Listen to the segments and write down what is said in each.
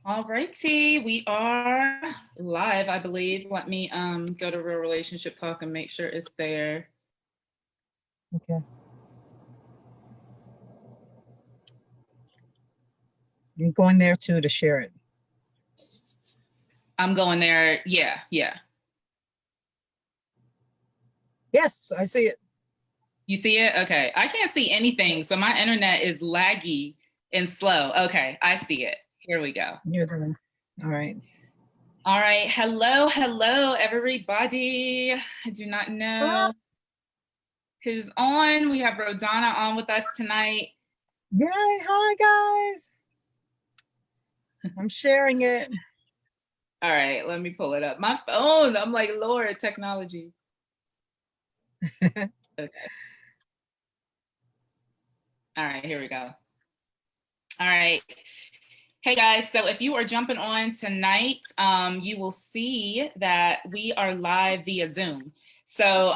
All righty, we are live, I believe. Let me go to Real Relationship Talk and make sure it's there. Okay. You're going there too to share it. I'm going there. Yeah. Yes, I see it. You see it? Okay. I can't see anything, so my internet is laggy and slow. Okay, I see it. Here we go. You're the one. All right. All right. Hello, everybody. I do not know who's on. We have Rhodonna on with us tonight. Yay. Hi, guys. I'm sharing it. All right, let me pull it up. My phone. I'm like, Lord, technology. Okay. All right, here we go. All right. Hey guys, so if you are jumping on tonight, you will see that we are live via Zoom. So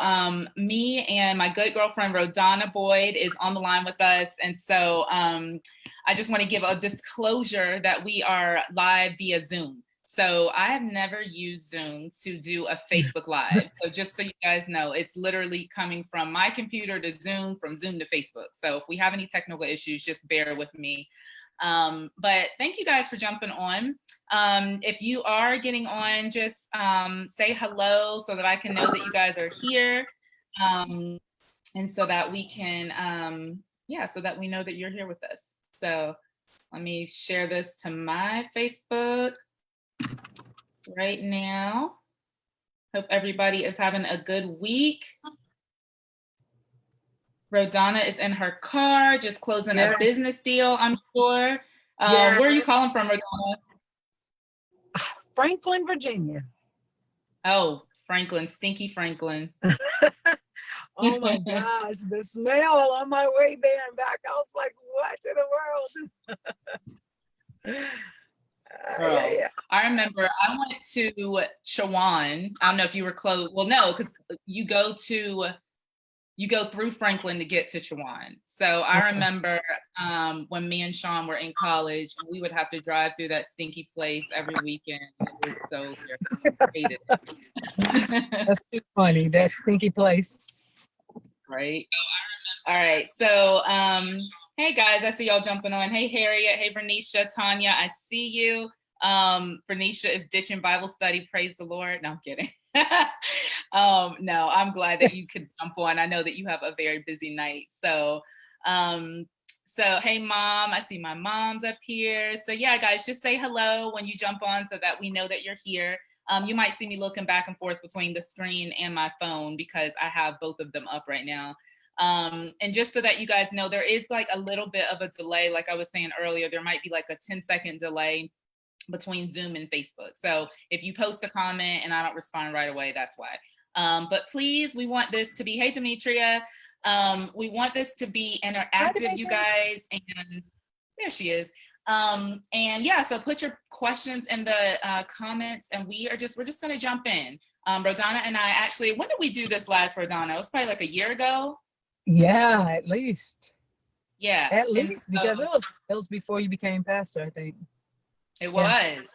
me and my good girlfriend, Rhodonna Boyd, is on the line with us. And so I just want to give a disclosure that we are live via Zoom. So I have never used Zoom to do a Facebook Live. So just so you guys know, it's literally coming from my computer to Zoom, from Zoom to Facebook. So if we have any technical issues, just bear with me. But thank you guys for jumping on. If you are getting on, just say hello so that I can know that you guys are here. And so that we can, so that we know that you're here with us. So let me share this to my Facebook right now. Hope everybody is having a good week. Rhodonna is in her car, just closing a business deal, I'm sure. Where are you calling from, Rhodonna? Franklin, Virginia. Oh, Franklin, stinky Franklin. Oh my gosh, the smell on my way there and back. I was like, what in the world? Yeah. I remember I went to Chowan. I don't know if you were close. Well, no, because you go through Franklin to get to Chowan. So I remember when me and Sean were in college, we would have to drive through that stinky place every weekend. It was so hated it. That's too funny, that stinky place. Right. All right. So hey guys, I see y'all jumping on. Hey Harriet, hey Vernisha, Tanya, I see you. Vernisha is ditching Bible study. Praise the Lord. No, I'm kidding. No, I'm glad that you could jump on. I know that you have a very busy night. So hey mom, I see my mom's up here. So yeah, guys, just say hello when you jump on so that we know that you're here. You might see me looking back and forth between the screen and my phone because I have both of them up right now. And just so that you guys know, there is like a little bit of a delay. Like I was saying earlier, there might be like a 10-second delay between Zoom and Facebook. So if you post a comment and I don't respond right away, that's why. But please, we want this to be, hey, Demetria, we want this to be interactive, you guys. And there she is. And yeah, so put your questions in the comments and we're just going to jump in. Rhodonna and I actually, when did we do this last, Rhodonna? It was probably like a year ago. Yeah, at least. Yeah. At least, because it was before you became pastor, I think. It was.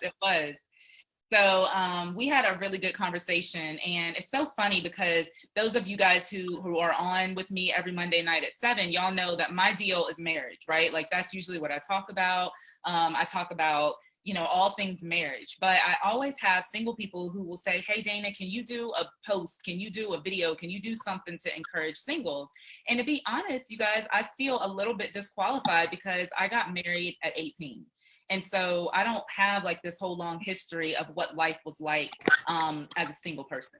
So we had a really good conversation, and it's so funny because those of you guys who are on with me every Monday night at 7, y'all know that my deal is marriage, right? Like that's usually what I talk about. I talk about, all things marriage, but I always have single people who will say, hey, Dana, can you do a post? Can you do a video? Can you do something to encourage singles? And to be honest, you guys, I feel a little bit disqualified because I got married at 18. And so I don't have like this whole long history of what life was like as a single person.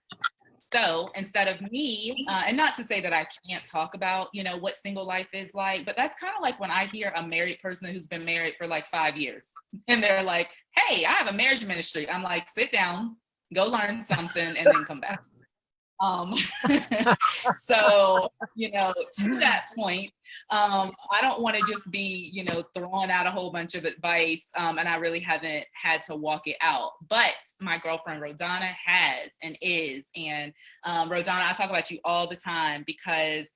So instead of me, and not to say that I can't talk about, what single life is like, but that's kind of like when I hear a married person who's been married for like 5 years and they're like, hey, I have a marriage ministry. I'm like, sit down, go learn something and then come back. So, to that point, I don't want to just be, throwing out a whole bunch of advice. And I really haven't had to walk it out. But my girlfriend, Rhodonna, has and is. And Rhodonna, I talk about you all the time because,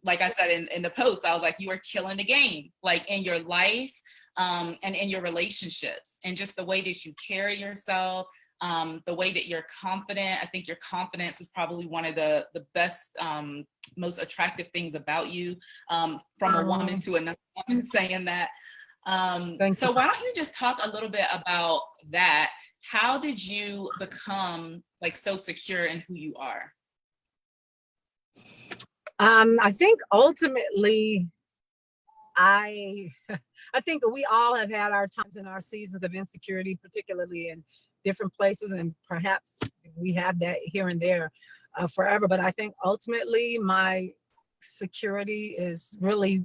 like I said in the post, I was like, you are killing the game, like in your life. and in your relationships, and just the way that you carry yourself, the way that you're confident. I think your confidence is probably one of the best, most attractive things about you, from a woman to another woman saying that. So why don't you just talk a little bit about that? How did you become like so secure in who you are? I think ultimately, I I think we all have had our times and our seasons of insecurity, particularly in different places, and perhaps we have that here and there forever. But I think ultimately my security is really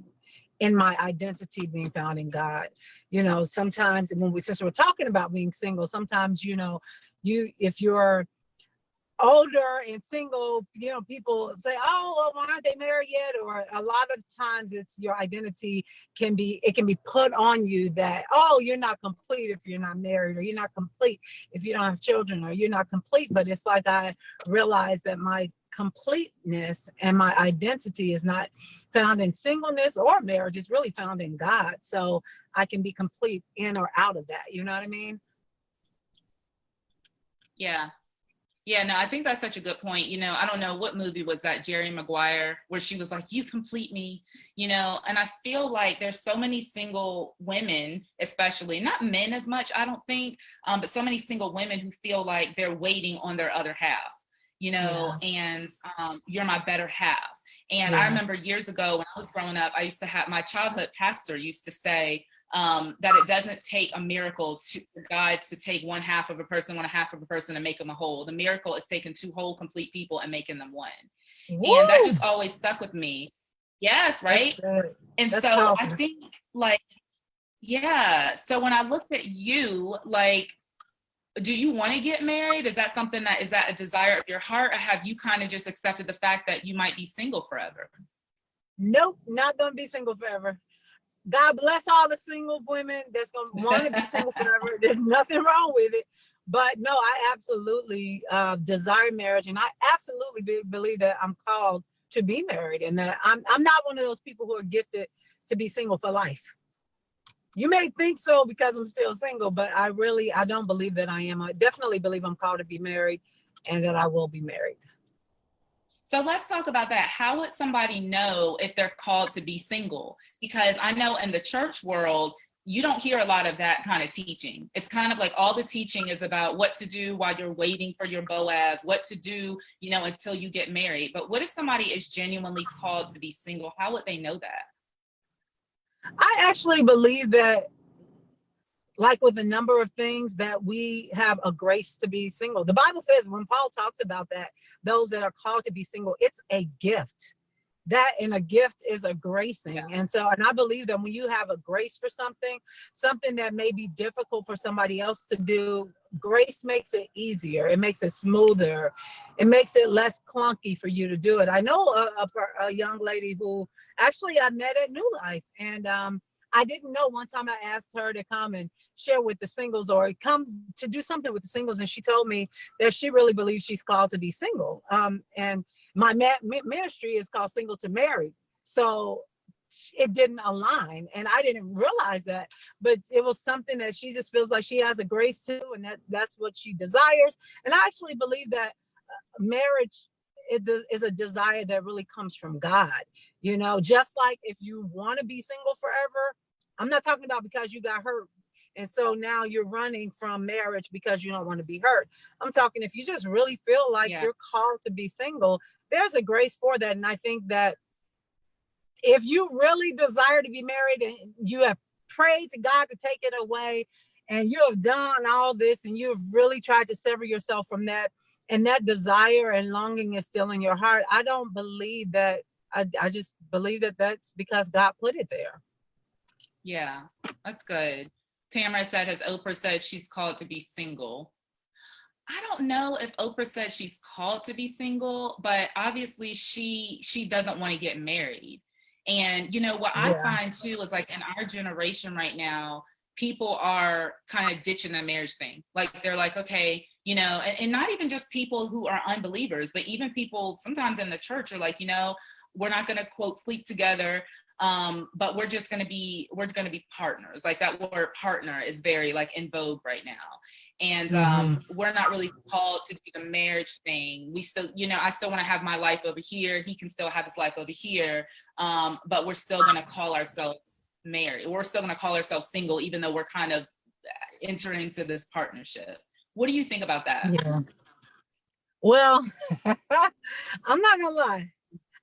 in my identity being found in God. You know, sometimes since we're talking about being single, sometimes, you know, if you're older and single, you know, people say, oh, well, why aren't they married yet? Or a lot of times it's your identity can be put on you that, oh, you're not complete if you're not married, or you're not complete if you don't have children, or you're not complete. But it's like I realized that my completeness and my identity is not found in singleness or marriage. It's really found in God. So I can be complete in or out of that. You know what I mean? Yeah. Yeah, no, I think that's such a good point. You know, I don't know what movie was that, Jerry Maguire, where she was like, you complete me, you know, and I feel like there's so many single women, especially, not men as much, I don't think, but so many single women who feel like they're waiting on their other half, you know, and you're my better half. And I remember years ago when I was growing up, I used to have, my childhood pastor used to say, that it doesn't take a miracle for God to take one half of a person, one half of a person, and make them a whole. The miracle is taking two whole, complete people and making them one. Woo! And that just always stuck with me. Yes, right? And That's so powerful. I think, like, yeah. So when I looked at you, like, do you want to get married? Is that something is that a desire of your heart? Or have you kind of just accepted the fact that you might be single forever? Nope, not gonna be single forever. God bless all the single women that's gonna want to be single forever. There's nothing wrong with it. But no, I absolutely desire marriage, and I absolutely believe that I'm called to be married, and that I'm not one of those people who are gifted to be single for life. You may think so because I'm still single, but I don't believe that I am. I definitely believe I'm called to be married, and that I will be married. So let's talk about that. How would somebody know if they're called to be single? Because I know in the church world, you don't hear a lot of that kind of teaching. It's kind of like all the teaching is about what to do while you're waiting for your Boaz, what to do, you know, until you get married. But what if somebody is genuinely called to be single? How would they know that? I actually believe that, like with a number of things, that we have a grace to be single. The Bible says, when Paul talks about that, those that are called to be single, it's a gift. That, and a gift is a gracing. Yeah. And I believe that when you have a grace for something that may be difficult for somebody else to do, grace makes it easier. It makes it smoother. It makes it less clunky for you to do it. I know a young lady who actually I met at New Life, and I didn't know. One time I asked her to come and share with the singles, or come to do something with the singles, and she told me that she really believes she's called to be single. And my ministry is called Single to Married. So it didn't align, and I didn't realize that, but it was something that she just feels like she has a grace to, and that's what she desires. And I actually believe that marriage is a desire that really comes from God. You know, just like if you want to be single forever, I'm not talking about because you got hurt and so now you're running from marriage because you don't want to be hurt. I'm talking if you just really feel like you're called to be single, there's a grace for that. And I think that if you really desire to be married and you have prayed to God to take it away, and you have done all this and you've really tried to sever yourself from that, and that desire and longing is still in your heart, I don't believe that. I just believe that that's because God put it there. Yeah, that's good. Tamara said, has Oprah said she's called to be single? I don't know if Oprah said she's called to be single, but obviously she doesn't want to get married. And you know what I find too is like in our generation right now, people are kind of ditching the marriage thing. Like they're like, okay, you know, and not even just people who are unbelievers, but even people sometimes in the church are like, you know, we're not going to quote sleep together. but we're going to be partners. Like that word partner is very like in vogue right now. And we're not really called to do the marriage thing. We still, I still want to have my life over here. He can still have his life over here. But we're still going to call ourselves married. We're still going to call ourselves single, even though we're kind of entering into this partnership. What do you think about that? Yeah. Well, I'm not gonna lie.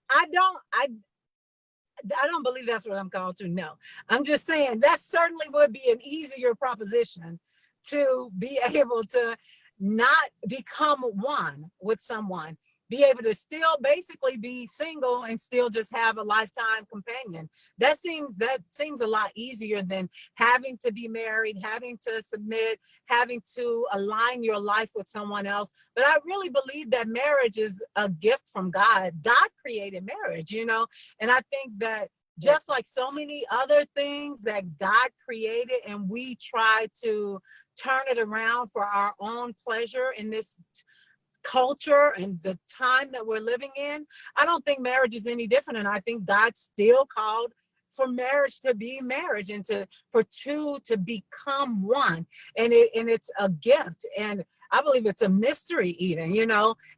I don't believe that's what I'm called to. No, I'm just saying that certainly would be an easier proposition to be able to not become one with someone, be able to still basically be single and still just have a lifetime companion. That seems a lot easier than having to be married, having to submit, having to align your life with someone else. But I really believe that marriage is a gift from God. God created marriage, and I think that just like so many other things that God created, and we try to turn it around for our own pleasure in this culture and the time that we're living in, I don't think marriage is any different. And I think God still called for marriage to be marriage and for two to become one. And it's a gift. And I believe it's a mystery even,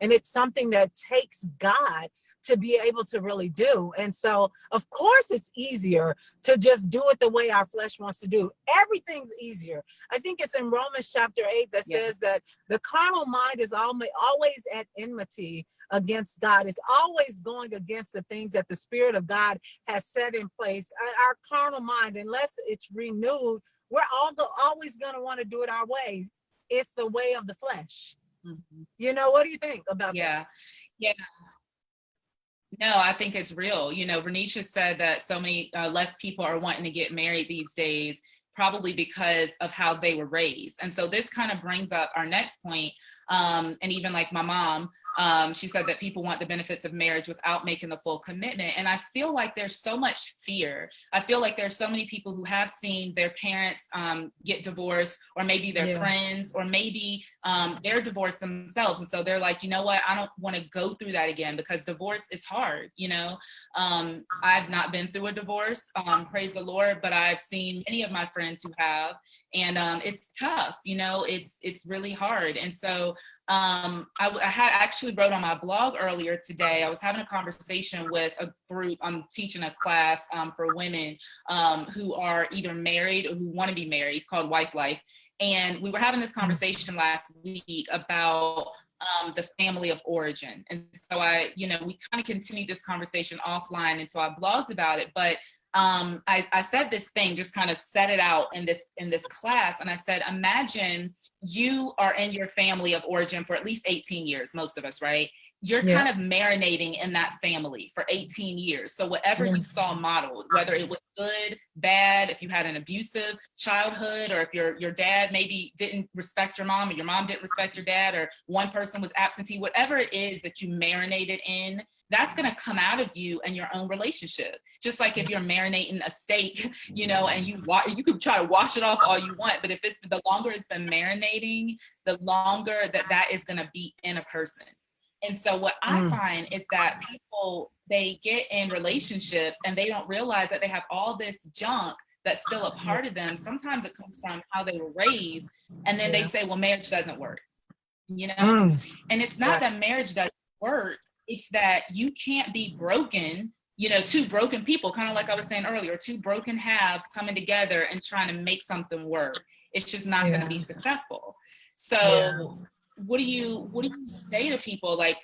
and it's something that takes God to be able to really do. And so, of course, it's easier to just do it the way our flesh wants to do. Everything's easier. I think it's in Romans chapter 8 that says that the carnal mind is always at enmity against God. It's always going against the things that the Spirit of God has set in place. Our carnal mind, unless it's renewed, we're always going to want to do it our way. It's the way of the flesh. What do you think about that? Yeah. No, I think it's real. Renisha said that so many less people are wanting to get married these days, probably because of how they were raised. And so this kind of brings up our next point. And even like my mom, she said that people want the benefits of marriage without making the full commitment. And I feel like there's so much fear. I feel like there's so many people who have seen their parents get divorced, or maybe their friends, or maybe they're divorced themselves. And so they're like, you know what, I don't want to go through that again, because divorce is hard. I've not been through a divorce, praise the Lord, but I've seen many of my friends who have, and it's tough, it's really hard. And so I had actually wrote on my blog earlier today, I was having a conversation with a group. I'm teaching a class for women who are either married or who want to be married, called Wife Life. And we were having this conversation last week about the family of origin. And so we kind of continued this conversation offline. And so I blogged about it, but I said this thing, just kind of set it out in this class. And I said, imagine you are in your family of origin for at least 18 years, most of us, right? You're kind of marinating in that family for 18 years. So whatever you saw modeled, whether it was good, bad, if you had an abusive childhood, or if your dad maybe didn't respect your mom, or your mom didn't respect your dad, or one person was absentee, whatever it is that you marinated in, that's going to come out of you and your own relationship. Just like if you're marinating a steak, and you could try to wash it off all you want, but if the longer it's been marinating, the longer that is going to be in a person. And so what I find is that people, they get in relationships and they don't realize that they have all this junk that's still a part of them. Sometimes it comes from how they were raised. And then they say, well, marriage doesn't work, And it's not that marriage doesn't work. It's that you can't be broken, two broken people, kind of like I was saying earlier, two broken halves coming together and trying to make something work. It's just not going to be successful. So what do you say to people? Like,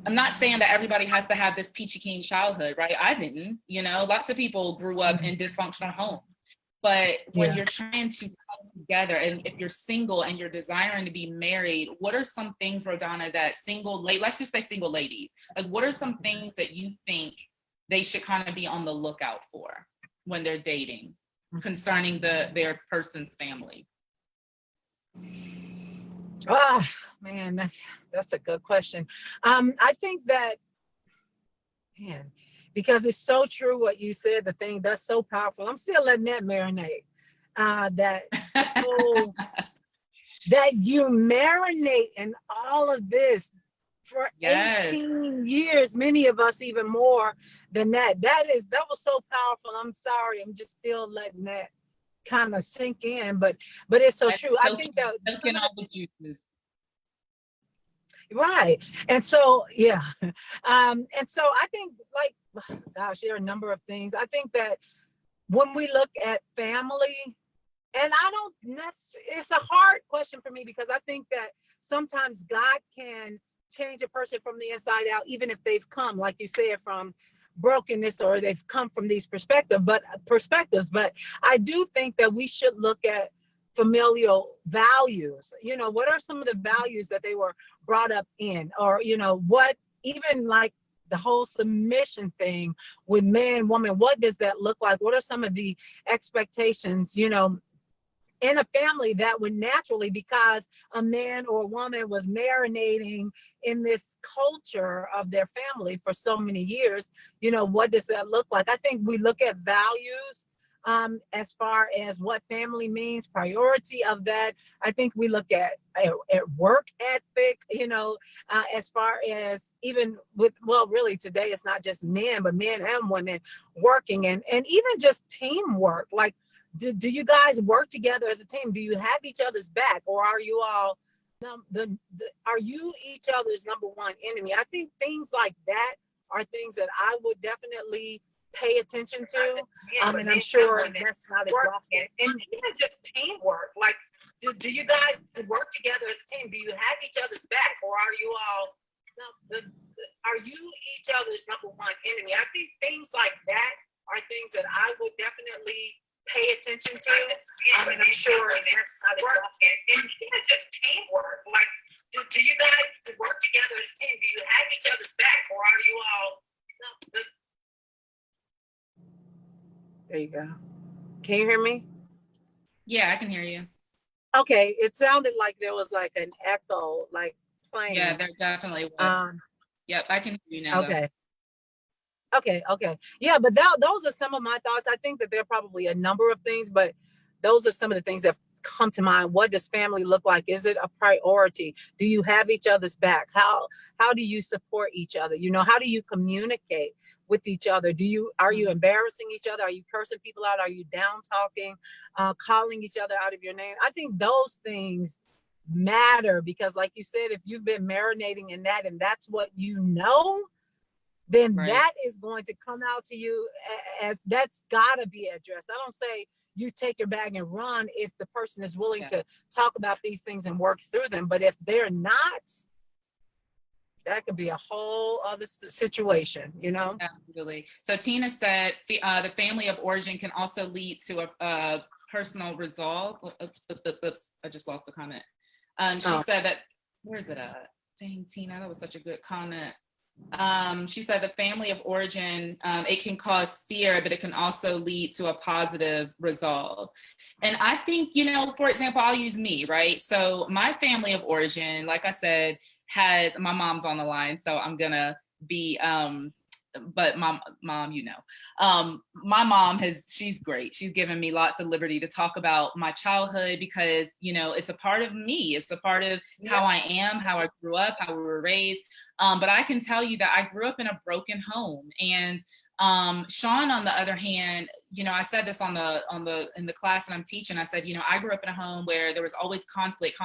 I'm not saying that everybody has to have this peachy keen childhood, right? I didn't, lots of people grew up in dysfunctional homes. But when you're trying to come together, and if you're single and you're desiring to be married, what are some things, Rhodonna, that let's just say single ladies, like what are some things that you think they should kind of be on the lookout for when they're dating concerning their person's family? Man, that's a good question. I think that, because it's so true what you said, the thing that's so powerful. I'm still letting that marinate. That you marinate in all of this for Yes. 18 years, many of us even more than that. That was so powerful. I'm sorry, I'm just still letting that kind of sink in, but it's so true. I think that soaking all the juices. right. And so, yeah. And so I think, like, gosh, there are a number of things. I think that when we look at family, and I don't it's a hard question for me, because I think that sometimes God can change a person from the inside out, even if they've come, like you said, from brokenness, or they've come from these perspectives. But I do think that we should look at familial values. You know, what are some of the values that they were brought up in? Or, you know, what, even like the whole submission thing with man, woman, what does that look like? What are some of the expectations, you know, in a family that would naturally, because a man or a woman was marinating in this culture of their family for so many years, you know, what does that look like? I think we look at values as far as what family means, priority of that. I think we look at work ethic, you know, as far as even with, well, really today it's not just men, but men and women working, and even just teamwork. Like, do you guys work together as a team? Do you have each other's back, or are you all are you each other's number one enemy? I think things like that are things that I would definitely pay attention to, and I'm sure that's not exhausting. And even just teamwork, like, do you guys work together as a team? Do you have each other's back, or are you all are you each other's number one enemy? I think things like that are things that I would definitely pay attention to, and I'm sure that's not exhausting. And even just teamwork, like, do you guys work together as a team? Do you have each other's back, or are you all? There you go. Can you hear me? Yeah, I can hear you. Okay, it sounded like there was like an echo, like playing. Yeah, there definitely was. Yep, I can hear you now. Okay. Though. Okay. Yeah, but those are some of my thoughts. I think that there are probably a number of things, but those are some of the things that come to mind. What does family look like? Is it a priority? Do you have each other's back? How do you support each other? You know, how do you communicate with each other? Are you embarrassing each other? Are you cursing people out? Are you down talking, calling each other out of your name? I think those things matter, because like you said, if you've been marinating in that and that's what you know, then that is going to come out to you as that's gotta be addressed. I don't say you take your bag and run if the person is willing to talk about these things and work through them. But if they're not, that could be a whole other situation, you know? Absolutely. So Tina said the family of origin can also lead to a personal resolve. Oops. I just lost the comment. She said that, where's it at? Dang, Tina, that was such a good comment. She said the family of origin, it can cause fear, but it can also lead to a positive resolve. And I think, you know, for example, I'll use me, right? So my family of origin, like I said, has, my mom's on the line, so I'm gonna be, but my mom, you know, my mom she's great. She's given me lots of liberty to talk about my childhood, because, you know, it's a part of me. It's a part of how I am, how I grew up, how we were raised. But I can tell you that I grew up in a broken home. And Sean, on the other hand, you know, I said this in the class that I'm teaching. I said, you know, I grew up in a home where there was always conflict.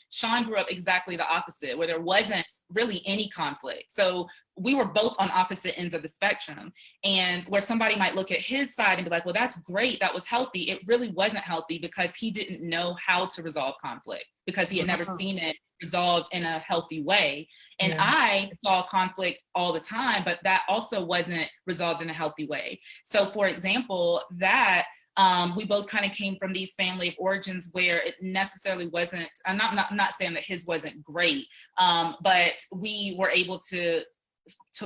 Sean grew up exactly the opposite, where there wasn't really any conflict. So we were both on opposite ends of the spectrum. And where somebody might look at his side and be like, well, that's great, that was healthy. It really wasn't healthy, because he didn't know how to resolve conflict, because he had never seen it resolved in a healthy way. And I saw conflict all the time, but that also wasn't resolved in a healthy way. So for example, that we both kind of came from these family of origins where it necessarily wasn't, I'm not saying that his wasn't great, but we were able to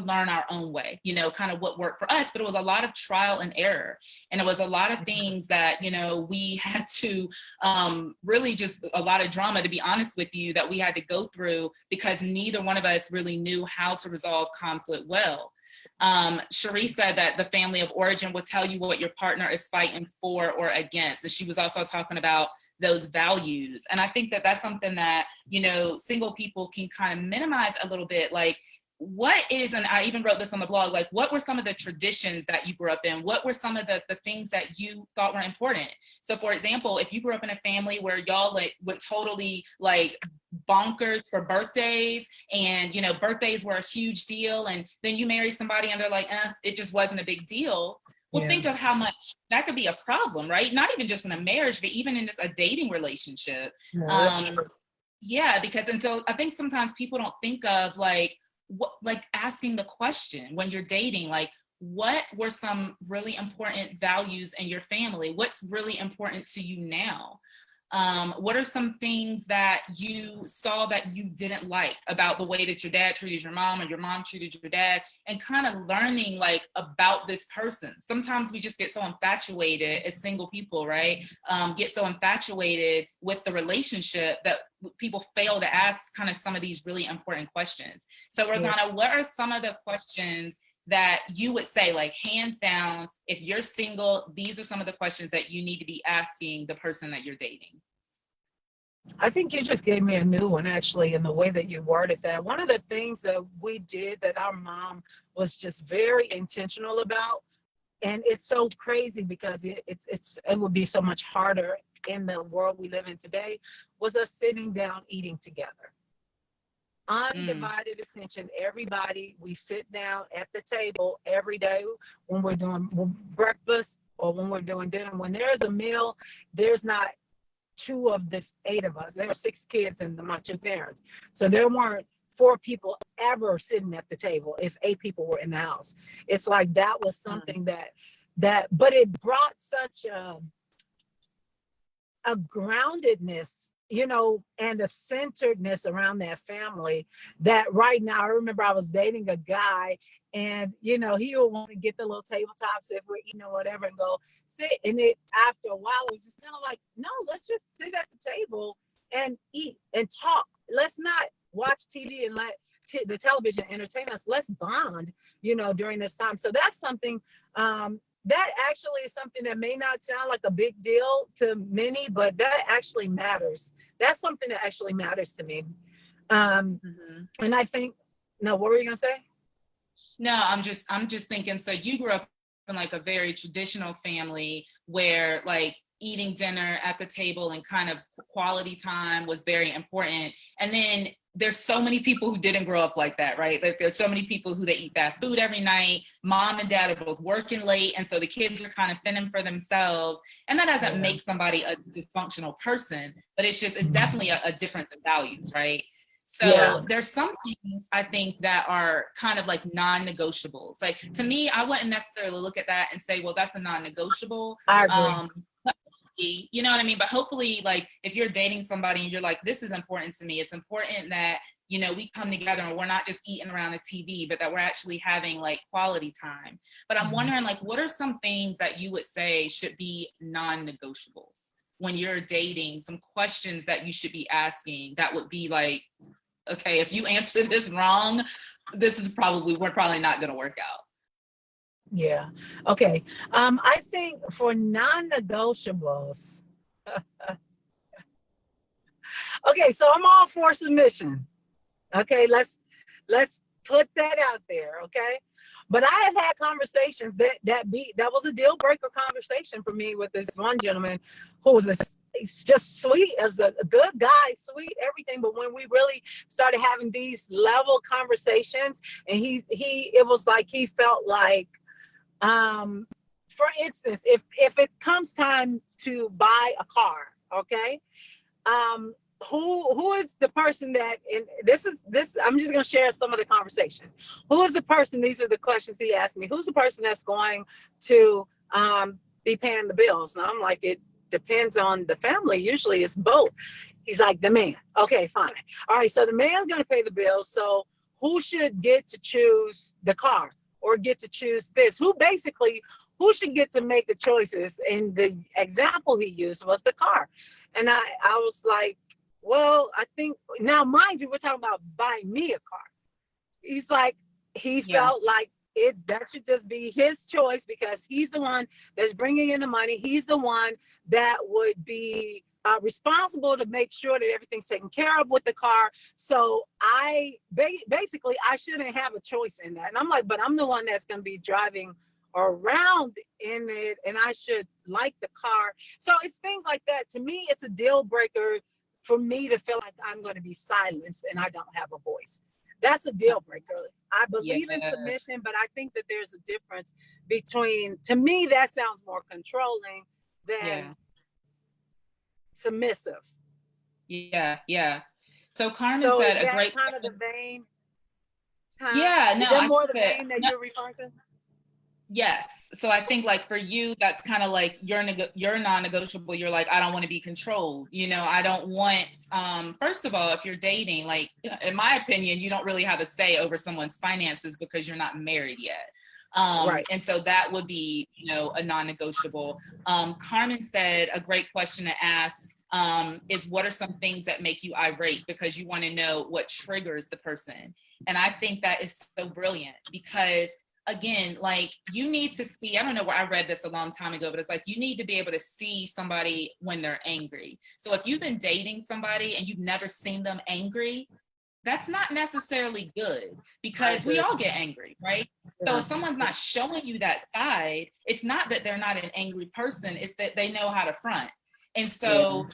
learn our own way, you know, kind of what worked for us. But it was a lot of trial and error. And it was a lot of things that, you know, we had to really just a lot of drama, to be honest with you, that we had to go through, because neither one of us really knew how to resolve conflict well. Cherie said that the family of origin will tell you what your partner is fighting for or against. And she was also talking about those values. And I think that that's something that, you know, single people can kind of minimize a little bit. Like, what is, and I even wrote this on the blog, like, what were some of the traditions that you grew up in? What were some of the things that you thought were important? So for example, if you grew up in a family where y'all like would totally like bonkers for birthdays, and you know, birthdays were a huge deal, and then you marry somebody and they're like, it just wasn't a big deal. Well, think of how much that could be a problem, right? Not even just in a marriage, but even in just a dating relationship. That's true. Yeah, because, and so I think sometimes people don't think of like, what, like asking the question when you're dating, like, what were some really important values in your family? What's really important to you now? What are some things that you saw that you didn't like about the way that your dad treated your mom, or your mom treated your dad, and kind of learning like about this person. Sometimes we just get so infatuated as single people, right? Get so infatuated with the relationship that people fail to ask kind of some of these really important questions. So Rhodonna, what are some of the questions that you would say, like, hands down, if you're single, these are some of the questions that you need to be asking the person that you're dating? I think you just gave me a new one, actually, in the way that you worded that. One of the things that we did that our mom was just very intentional about, and it's so crazy because it would be so much harder in the world we live in today, was us sitting down eating together. Undivided attention, everybody. We sit down at the table every day when we're doing breakfast or when we're doing dinner. When there's a meal, there's not two of this 8 of us. There were 6 kids and my 2 parents. So there weren't 4 people ever sitting at the table if 8 people were in the house. It's like that was something that but it brought such a groundedness, you know, and a centeredness around that family that right now, I remember I was dating a guy, and you know, he would want to get the little tabletops if we're eating or whatever and go sit. And it, after a while, it was just kind of like, no, let's just sit at the table and eat and talk. Let's not watch TV and let the television entertain us. Let's bond, you know, during this time. So that's something that actually is something that may not sound like a big deal to many, but that actually matters. That's something that actually matters to me. And I think, no, what were you gonna say? No, I'm just thinking, so you grew up in like a very traditional family where like eating dinner at the table and kind of quality time was very important. And then there's so many people who didn't grow up like that, right? Like there's so many people who they eat fast food every night. Mom and dad are both working late. And so the kids are kind of fending for themselves. And that doesn't make somebody a dysfunctional person, but it's just, it's definitely a difference in values, right? So there's some things I think that are kind of like non-negotiables. Like to me, I wouldn't necessarily look at that and say, well, that's a non-negotiable. I agree. You know what I mean? But hopefully, like if you're dating somebody and you're like, this is important to me, it's important that, you know, we come together and we're not just eating around the TV, but that we're actually having like quality time. But I'm wondering, like, what are some things that you would say should be non-negotiables when you're dating? Some questions that you should be asking that would be like, okay, if you answer this wrong, we're probably not going to work out. Yeah. Okay. I think for non-negotiables, okay, so I'm all for submission. Okay, let's put that out there. Okay. But I have had conversations that was a deal breaker conversation for me with this one gentleman who was he's just sweet as a good guy, sweet, everything. But when we really started having these level conversations, and it was like he felt like, for instance, if it comes time to buy a car, okay, who is the person that, and this I'm just going to share some of the conversation. Who is the person, these are the questions he asked me, who's the person that's going to be paying the bills? And I'm like, it depends on the family. Usually it's both. He's like, the man. Okay, fine. All right, so the man's going to pay the bills. So who should get to choose the car or get to choose this? Who should get to make the choices? And the example he used was the car. And I was like, well, I think, now mind you, we're talking about buying me a car. He's like, he felt like that should just be his choice, because he's the one that's bringing in the money. He's the one that would be responsible to make sure that everything's taken care of with the car. So basically I shouldn't have a choice in that. And I'm like, but I'm the one that's going to be driving around in it, and I should like the car. So it's things like that. To me, it's a deal breaker for me to feel like I'm going to be silenced and I don't have a voice. That's a deal breaker. I believe in submission, but I think that there's a difference between, to me, that sounds more controlling than submissive. Yeah. So Carmen said a great kind of the vein. Yeah, no, is that more the vein that you're referring to? Yes. So I think like for you, that's kind of like you're non-negotiable. You're like, I don't want to be controlled. You know, I don't want, first of all, if you're dating, like, in my opinion, you don't really have a say over someone's finances because you're not married yet. Right. And so that would be, you know, a non-negotiable. Carmen said a great question to ask is what are some things that make you irate, because you want to know what triggers the person. And I think that is so brilliant, because again, like you need to see, I don't know where I read this a long time ago, but it's like, you need to be able to see somebody when they're angry. So if you've been dating somebody and you've never seen them angry, that's not necessarily good, because we all get angry, right? Yeah. So if someone's not showing you that side, it's not that they're not an angry person, it's that they know how to front. And so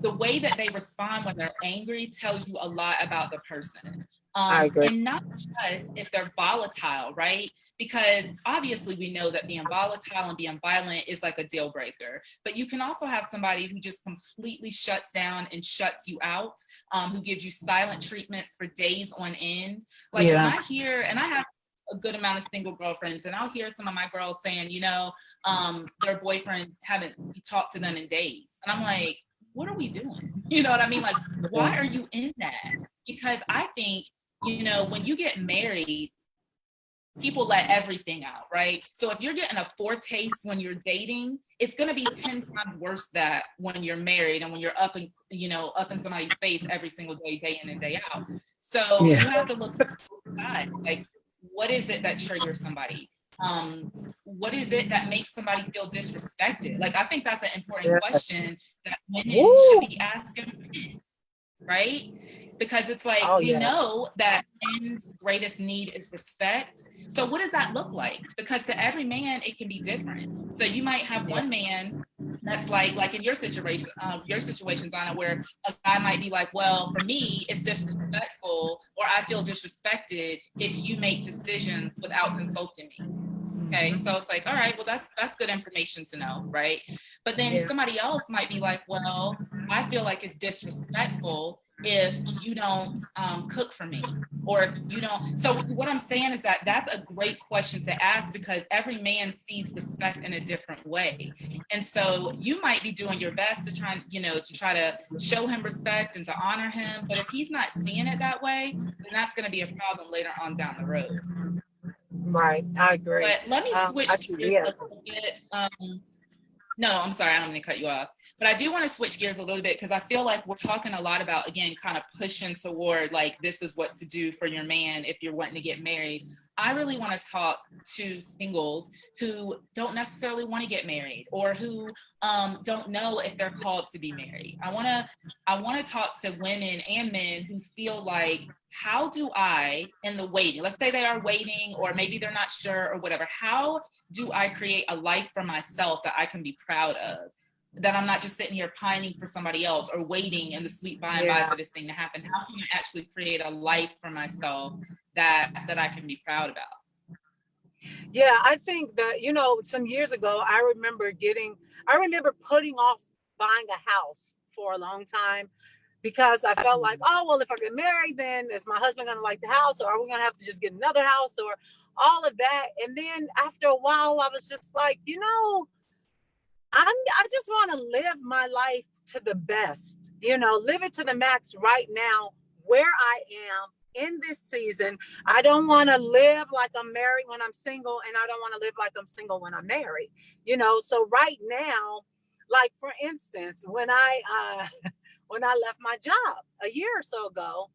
the way that they respond when they're angry tells you a lot about the person. I agree. And not just if they're volatile, right? Because obviously we know that being volatile and being violent is like a deal breaker, but you can also have somebody who just completely shuts down and shuts you out, who gives you silent treatments for days on end. Like when I hear, and I have a good amount of single girlfriends, and I'll hear some of my girls saying, you know, their boyfriend haven't talked to them in days. And I'm like, what are we doing? You know what I mean? Like, why are you in that? Because I think, you know, when you get married, people let everything out, right? So if you're getting a foretaste when you're dating, it's going to be 10 times worse that when you're married and when you're up in, you know, up in somebody's face every single day, day in and day out. So you have to look at both sides. Like, what is it that triggers somebody? What is it that makes somebody feel disrespected? Like, I think that's an important question that women should be asking, right? Because it's like, we know that men's greatest need is respect. So what does that look like? Because to every man, it can be different. So you might have one man that's like in your situation, Donna, where a guy might be like, well, for me, it's disrespectful, or I feel disrespected if you make decisions without consulting me. Okay, so it's like, all right, well, that's good information to know, right? But then somebody else might be like, well, I feel like it's disrespectful if you don't cook for me, or if you don't. So what I'm saying is that that's a great question to ask, because every man sees respect in a different way. And so you might be doing your best to try, you know, to try to show him respect and to honor him. But if he's not seeing it that way, then that's going to be a problem later on down the road. Right, I agree. But let me switch gears a little bit. No, I'm sorry, I don't mean to cut you off. But I do want to switch gears a little bit, because I feel like we're talking a lot about, again, kind of pushing toward like, this is what to do for your man if you're wanting to get married. I really want to talk to singles who don't necessarily want to get married, or who don't know if they're called to be married. I want to talk to women and men who feel like, how do I, in the waiting, let's say they are waiting, or maybe they're not sure or whatever, how do I create a life for myself that I can be proud of? That I'm not just sitting here pining for somebody else or waiting in the sweet by and by for this thing to happen. How can I actually create a life for myself that I can be proud about? Yeah, I think that, you know, some years ago, I remember putting off buying a house for a long time, because I felt like, oh, well, if I get married, then is my husband going to like the house, or are we going to have to just get another house, or all of that. And then after a while, I was just like, you know, I just want to live my life to the best, you know, live it to the max right now where I am in this season. I don't want to live like I'm married when I'm single, and I don't want to live like I'm single when I'm married, you know. So right now, like for instance, when I left my job a year or so ago,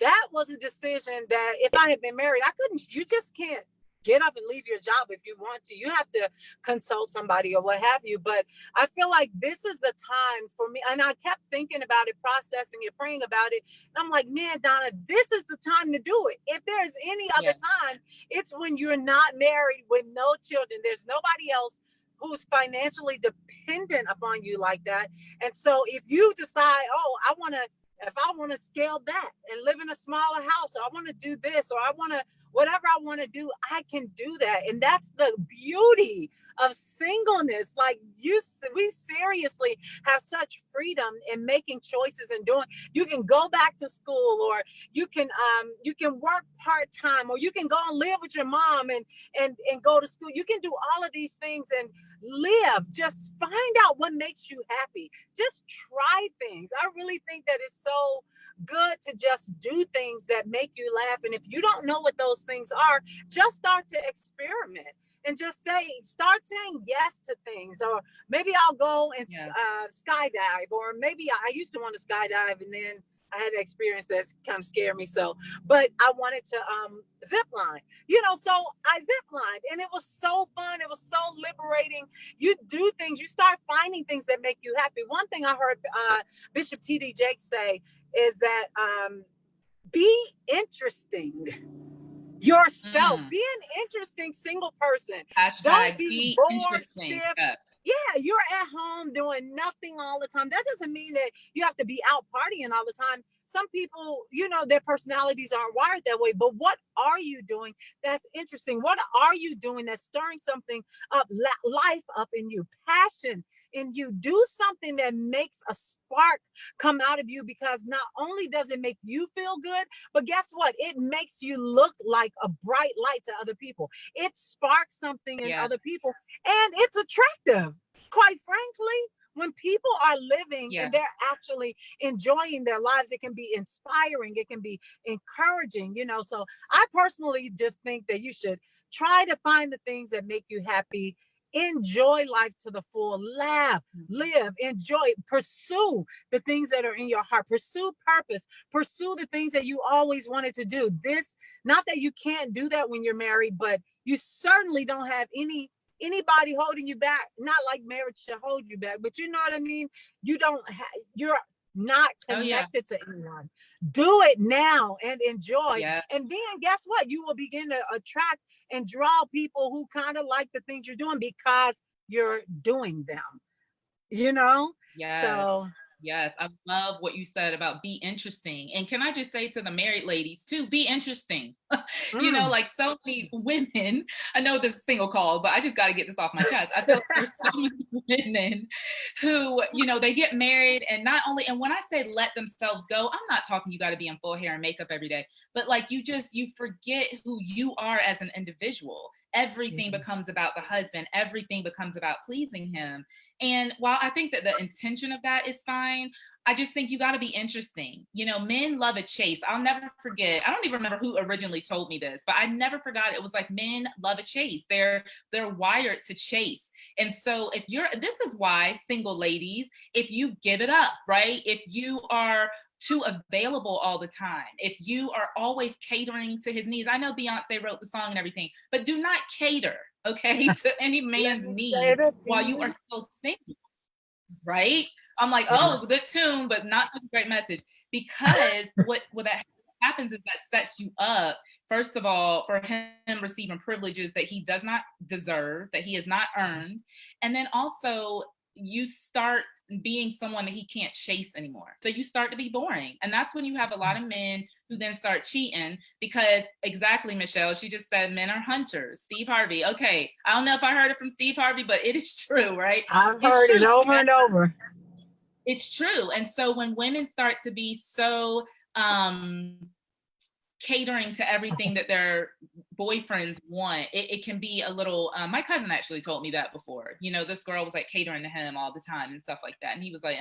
that was a decision that if I had been married, I couldn't, you just can't get up and leave your job if you want to. You have to consult somebody or what have you. But I feel like this is the time for me. And I kept thinking about it, processing it, praying about it. And I'm like, man, Donna, this is the time to do it. If there's any other time, it's when you're not married with no children. There's nobody else who's financially dependent upon you like that. And so if you decide, oh, if I want to scale back and live in a smaller house, or I want to do this, or I want to, whatever I want to do, I can do that. And that's the beauty of singleness. Like we seriously have such freedom in making choices and doing. You can go back to school, or you can work part-time, or you can go and live with your mom and go to school. You can do all of these things and live. Just find out what makes you happy. Just try things. I really think that it's so good to just do things that make you laugh. And if you don't know what those things are, just start to experiment and just start saying yes to things. Or maybe I'll go and skydive, or maybe I used to want to skydive, and then I had an experience that's kind of scared me. But I wanted to zip line, so I zip lined, and it was so fun. It was so liberating. You do things, you start finding things that make you happy. One thing I heard Bishop T.D. Jakes say is that be interesting yourself. Be an interesting single person. Don't be bored, stiff. Yeah, you're at home doing nothing all the time. That doesn't mean that you have to be out partying all the time. Some people, their personalities aren't wired that way. But what are you doing that's interesting? What are you doing that's stirring something up, life up in you, passion in you? Do something that makes a spark come out of you, because not only does it make you feel good, but guess what? It makes you look like a bright light to other people. It sparks something in other people, and it's attractive. Quite frankly, when people are living and they're actually enjoying their lives, it can be inspiring. It can be encouraging, So I personally just think that you should try to find the things that make you happy. Enjoy life to the full. Laugh, live, enjoy, pursue the things that are in your heart. Pursue purpose. Pursue the things that you always wanted to do. Not that you can't do that when you're married, but you certainly don't have anybody holding you back. Not like marriage should hold you back, but you know what I mean? You're not connected to anyone. Do it now and enjoy. And then guess what? You will begin to attract and draw people who kind of like the things you're doing because you're doing them, So yes, I love what you said about be interesting. And can I just say to the married ladies too, be interesting. Like so many women, I know this is single call, but I just got to get this off my chest. I feel there's so many women who, they get married, and not only, and when I say let themselves go, I'm not talking you got to be in full hair and makeup every day, but like you forget who you are as an individual. Everything becomes about the husband. Everything becomes about pleasing him. And while I think that the intention of that is fine, I just think you got to be interesting. Men love a chase. I'll never forget. I don't even remember who originally told me this, but I never forgot. It was like, men love a chase. They're wired to chase. And so this is why single ladies, if you give it up, right? If you are too available all the time, if you are always catering to his needs. I know Beyonce wrote the song and everything, but do not cater, okay, to any man's need while you are still single, right? I'm like, oh, it's a good tune, but not a great message. Because what that happens is that sets you up, first of all, for him receiving privileges that he does not deserve, that he has not earned. And then also you start being someone that he can't chase anymore. So you start to be boring. And that's when you have a lot of men who then start cheating, because exactly, Michelle, she just said men are hunters. Steve Harvey. Okay. I don't know if I heard it from Steve Harvey, but it is true, right? I've heard it over and over. It's true. And so when women start to be so catering to everything that their boyfriends want, it can be a little, my cousin actually told me that before. This girl was like catering to him all the time and stuff like that. And he was like,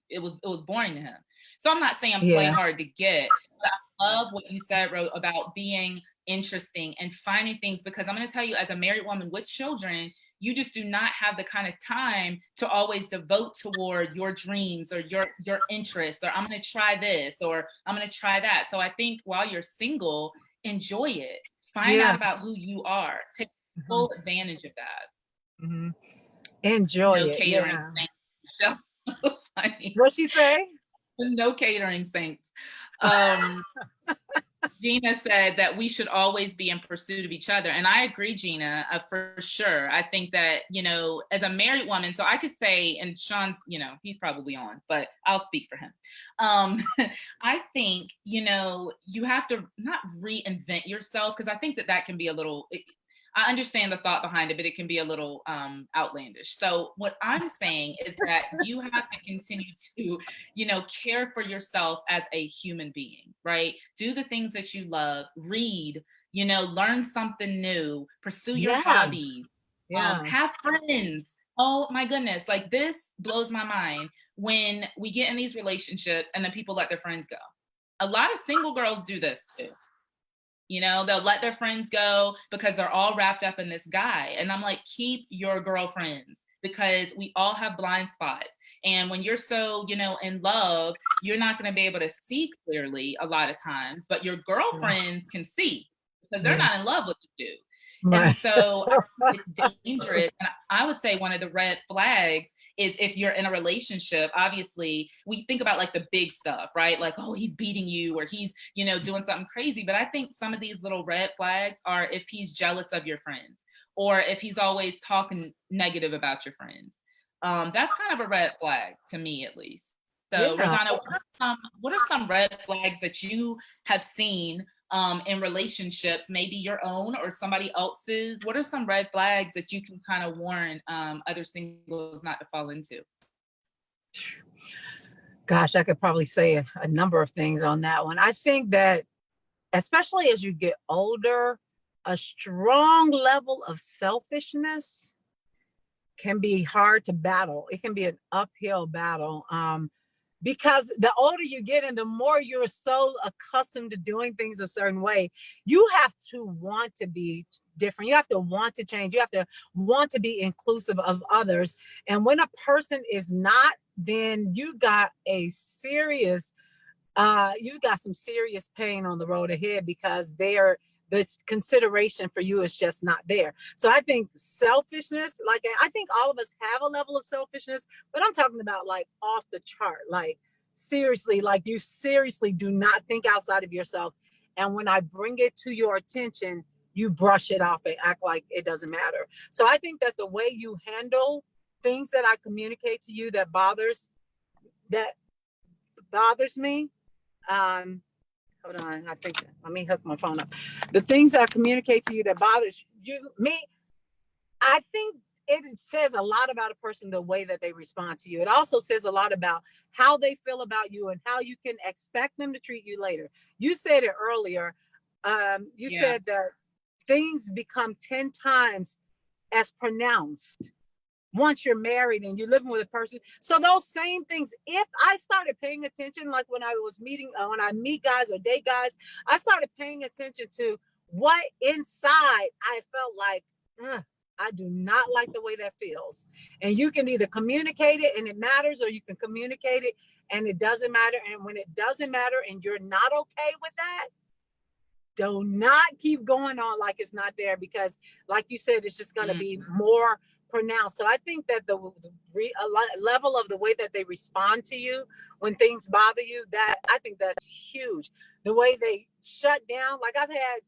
it was boring to him. So I'm not saying play hard to get, but I love what you said, Ro, about being interesting and finding things, because I'm going to tell you, as a married woman with children, you just do not have the kind of time to always devote toward your dreams or your interests, or I'm going to try this or I'm going to try that. So I think while you're single, enjoy it. Find out Yeah. about who you are. Take full advantage of that. Mm-hmm. Enjoy No it. catering Yeah. saints. So funny. What she say? No catering saints. Um, Gina said that we should always be in pursuit of each other. And I agree, Gina, for sure. I think that, you know, as a married woman, so I could say, and Sean's, you know, he's probably on, but I'll speak for him. I think, you know, you have to not reinvent yourself, because I think that that can be a little, I understand the thought behind it, but it can be a little outlandish. So what I'm saying is that you have to continue to, you know, care for yourself as a human being, right? Do the things that you love, read, you know, learn something new, pursue your Yeah. hobbies, Yeah. have friends. Oh my goodness, like this blows my mind when we get in these relationships and then people let their friends go. A lot of single girls do this too. You know, they'll let their friends go because they're all wrapped up in this guy. And I'm like, keep your girlfriends, because we all have blind spots. And when you're so, you know, in love, you're not going to be able to see clearly a lot of times, but your girlfriends can see because they're Yeah. not in love with the dude. And Right. so I think it's dangerous. And I would say one of the red flags is if you're in a relationship. Obviously, we think about like the big stuff, right? Like, oh, he's beating you or he's, you know, doing something crazy. But I think some of these little red flags are if he's jealous of your friends or if he's always talking negative about your friends. That's kind of a red flag to me, at least. So, Yeah. Rhodonna, what are some red flags that you have seen in relationships, maybe your own or somebody else's? What are some red flags that you can kind of warn other singles not to fall into? Gosh, I could probably say a number of things on that one. I think that especially as you get older, a strong level of selfishness can be hard to battle. It can be an uphill battle. Because the older you get and the more you're so accustomed to doing things a certain way, you have to want to be different. You have to want to change. You have to want to be inclusive of others. And when a person is not, then you've got some serious pain on the road ahead, because the consideration for you is just not there. So I think selfishness, like I think all of us have a level of selfishness, but I'm talking about like off the chart, like seriously, like you seriously do not think outside of yourself. And when I bring it to your attention, you brush it off and act like it doesn't matter. So I think that the way you handle things that I communicate to you that bothers me, hold on, I think, let me hook my phone up. The things that I communicate to you that bothers me, I think it says a lot about a person, the way that they respond to you. It also says a lot about how they feel about you and how you can expect them to treat you later. You said it earlier. You said that things become 10 times as pronounced once you're married and you're living with a person. So those same things, if I started paying attention, like when I was meeting, when I meet guys or date guys, I started paying attention to what inside I felt like, I do not like the way that feels. And you can either communicate it and it matters, or you can communicate it and it doesn't matter. And when it doesn't matter and you're not okay with that, do not keep going on like it's not there, because like you said, it's just going to be more pronounced. So I think that the level of the way that they respond to you when things bother you, that I think that's huge. The way they shut down, like I've had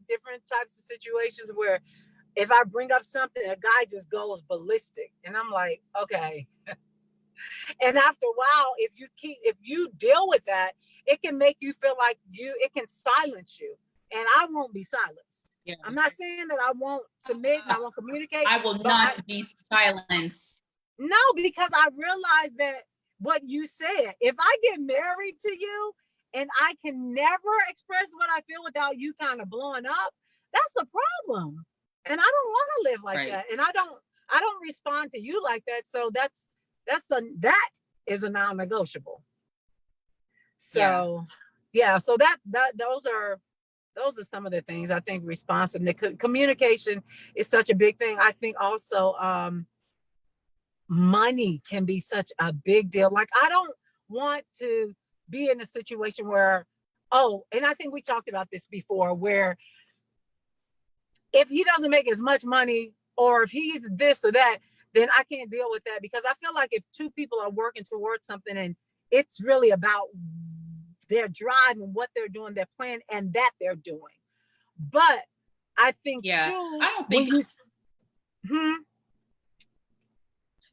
different types of situations where if I bring up something, a guy just goes ballistic, and I'm like, okay. And after a while, if you deal with that, it can make you feel like it can silence you, and I won't be silenced. Yeah. I'm not saying that I won't submit and I won't communicate. I will not be silenced. No, because I realize that what you said, if I get married to you and I can never express what I feel without you kind of blowing up, that's a problem. And I don't want to live like that. And I don't respond to you like that. So that is a non-negotiable. So yeah, so that those are those are some of the things I think. Responsiveness, communication is such a big thing. I think also money can be such a big deal. Like, I don't want to be in a situation where, oh, and I think we talked about this before, where if he doesn't make as much money, or if he's this or that, then I can't deal with that. Because I feel like if two people are working towards something and it's really about their drive and what they're doing, their plan, and that they're doing. But I think Yeah, too, I don't think.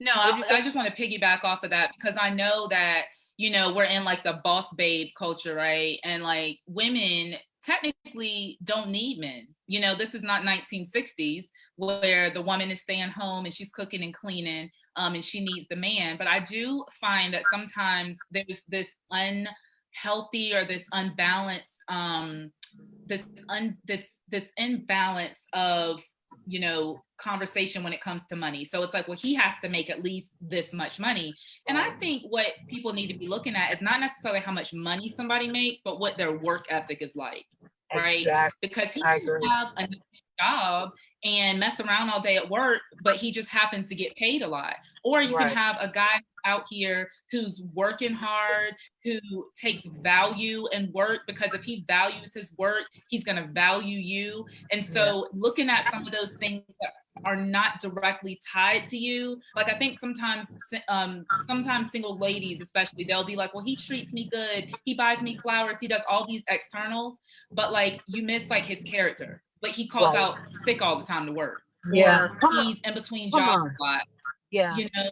No, I just want to piggyback off of that, because I know that, you know, we're in like the boss babe culture, right? And like women technically don't need men. You know, this is not 1960s where the woman is staying home and she's cooking and cleaning, and she needs the man. But I do find that sometimes there's this unhealthy or this unbalanced, this imbalance of, you know, conversation when it comes to money. So it's like, well, he has to make at least this much money. And I think what people need to be looking at is not necessarily how much money somebody makes, but what their work ethic is like, right? Exactly. Because he can have a job and mess around all day at work, but he just happens to get paid a lot. Or you can have a guy out here who's working hard, who takes value in work, because if he values his work, he's going to value you. And so looking at some of those things that are not directly tied to you, like I think sometimes single ladies especially, they'll be like, well, he treats me good, he buys me flowers, he does all these externals, but like you miss like his character. But he calls out sick all the time to work, or he's in between jobs a lot. You know.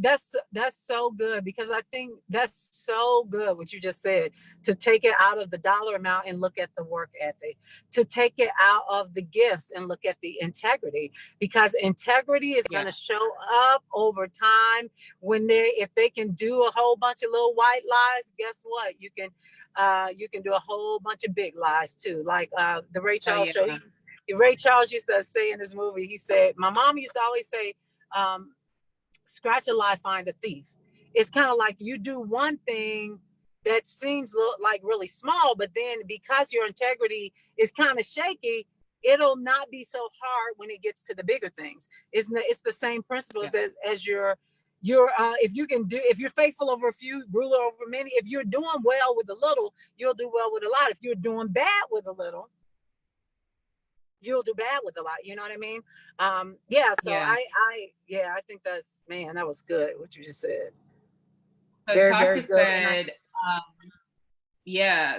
That's so good, because I think that's so good what you just said, to take it out of the dollar amount and look at the work ethic, to take it out of the gifts and look at the integrity, because integrity is going to show up over time when if they can do a whole bunch of little white lies, guess what? You can do a whole bunch of big lies too. Like the Ray Charles show. Ray Charles used to say in this movie, he said, my mom used to always say, scratch a lie, find a thief. It's kind of like you do one thing that seems like really small, but then because your integrity is kind of shaky, it'll not be so hard when it gets to the bigger things. It's the same principles as your if you're faithful over a few, ruler over many. If you're doing well with a little, you'll do well with a lot. If you're doing bad with a little, you'll do bad with a lot. You know what I mean? I think that was good what you just said. So Taka said,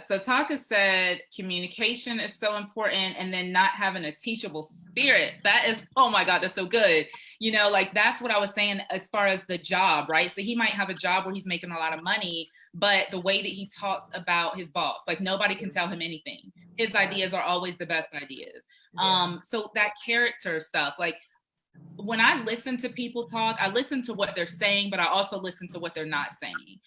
so Taka said communication is so important, and then not having a teachable spirit. That is, oh my God, that's so good. You know, like that's what I was saying as far as the job, right? So he might have a job where he's making a lot of money, but the way that he talks about his boss, like nobody can tell him anything. His ideas are always the best ideas. So that character stuff, like when I listen to people talk, I listen to what they're saying, but I also listen to what they're not saying.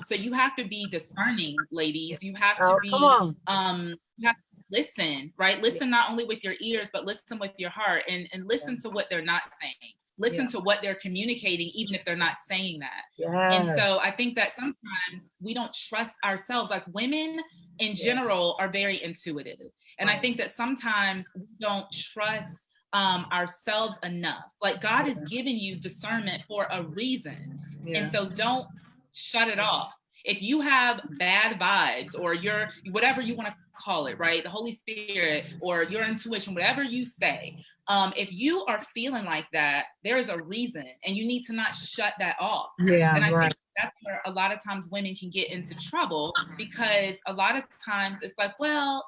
So you have to be discerning, ladies. You have to be, you have to listen, right? Listen not only with your ears, but listen with your heart, and listen to what they're not saying. Listen to what they're communicating, even if they're not saying that. And so I think that sometimes we don't trust ourselves. Like women in general are very intuitive. And I think that sometimes we don't trust ourselves enough. Like God has given you discernment for a reason. And so don't shut it off. If you have bad vibes, or your whatever you want to call it, right? The Holy Spirit or your intuition, whatever you say, if you are feeling like that, there is a reason, and you need to not shut that off. And I think that's where a lot of times women can get into trouble, because a lot of times it's like, well,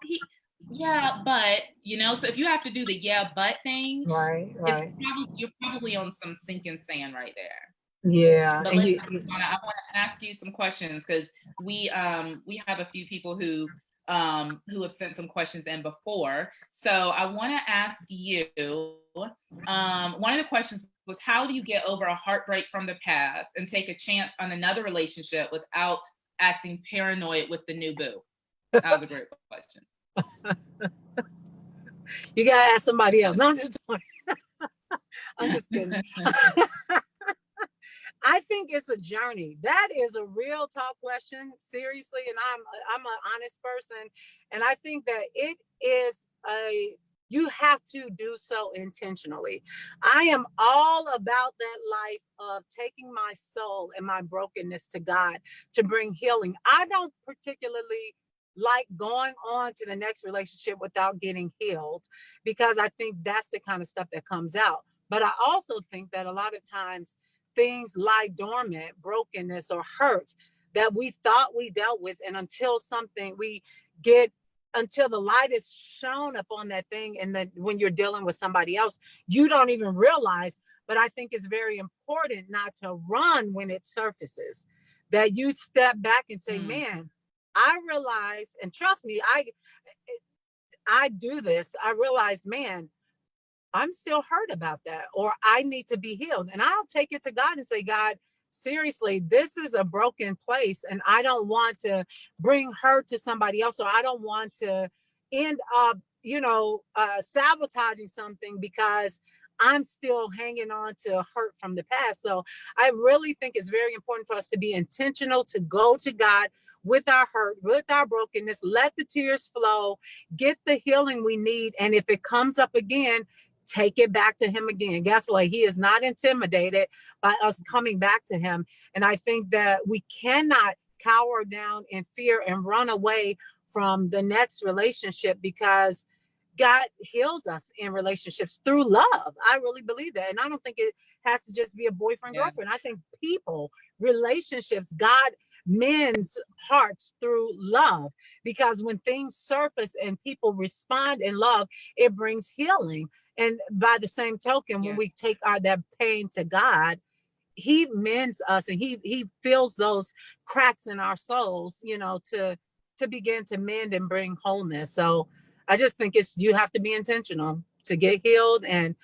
but, you know, so if you have to do the but thing, you're probably on some sinking sand right there. But listen, I want to ask you some questions, because we have a few people who have sent some questions in before. So I want to ask you, one of the questions was, how do you get over a heartbreak from the past and take a chance on another relationship without acting paranoid with the new boo? That was a great question. You gotta ask somebody else. No, I'm just kidding. I think it's a journey. That is a real talk question, seriously. And I'm an honest person. And I think that it is you have to do so intentionally. I am all about that life of taking my soul and my brokenness to God to bring healing. I don't particularly like going on to the next relationship without getting healed, because I think that's the kind of stuff that comes out. But I also think that a lot of times things lie dormant, brokenness or hurt that we thought we dealt with. And until the light is shown up on that thing, and then when you're dealing with somebody else, you don't even realize. But I think it's very important not to run when it surfaces, that you step back and say, man, I realize, and trust me, I do this. I realize, man, I'm still hurt about that, or I need to be healed. And I'll take it to God and say, God, seriously, this is a broken place, and I don't want to bring hurt to somebody else, or I don't want to end up, sabotaging something because I'm still hanging on to hurt from the past. So I really think it's very important for us to be intentional, to go to God with our hurt, with our brokenness, let the tears flow, get the healing we need. And if it comes up again, take it back to him again. Guess what? He is not intimidated by us coming back to him. And I think that we cannot cower down in fear and run away from the next relationship, because God heals us in relationships through love. I really believe that. And I don't think it has to just be a boyfriend, girlfriend. I think relationships, God mends hearts through love, because when things surface and people respond in love, it brings healing. And by the same token, when we take that pain to God, he mends us, and he fills those cracks in our souls, to begin to mend and bring wholeness. So I just think you have to be intentional to get healed and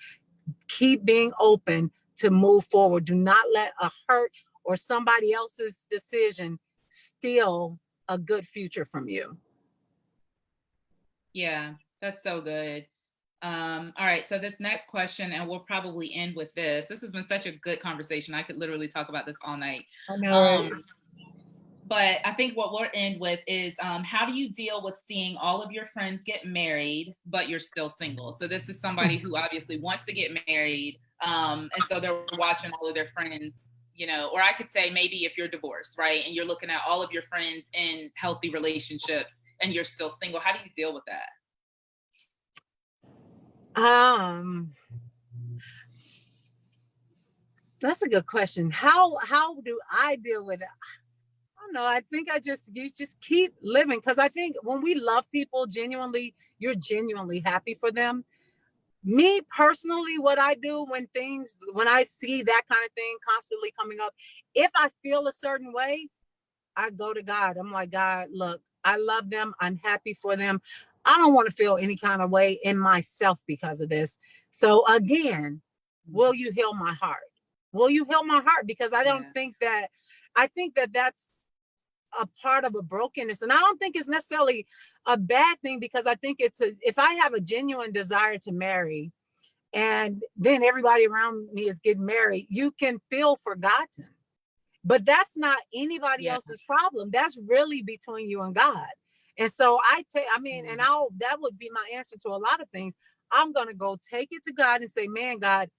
keep being open to move forward. Do not let a hurt or somebody else's decision steal a good future from you. Yeah, that's so good. All right, so this next question, and we'll probably end with this. This has been such a good conversation. I could literally talk about this all night. I know. But I think what we'll end with is, how do you deal with seeing all of your friends get married, but you're still single? So this is somebody who obviously wants to get married. And so they're watching all of their friends, or I could say maybe if you're divorced, right? And you're looking at all of your friends in healthy relationships and you're still single. How do you deal with that? That's a good question. How do I deal with it? I don't know. I think you just keep living, because I think when we love people genuinely, you're genuinely happy for them. Me personally, what I do when I see that kind of thing constantly coming up, if I feel a certain way, I go to God. I'm like, God, look, I love them. I'm happy for them. I don't want to feel any kind of way in myself because of this. So again, will you heal my heart? Will you heal my heart? Because I think that that's a part of a brokenness. And I don't think it's necessarily a bad thing, because I think if I have a genuine desire to marry, and then everybody around me is getting married, you can feel forgotten. But that's not anybody else's problem. That's really between you and God. And so that would be my answer to a lot of things. I'm going to go take it to God and say, man, God,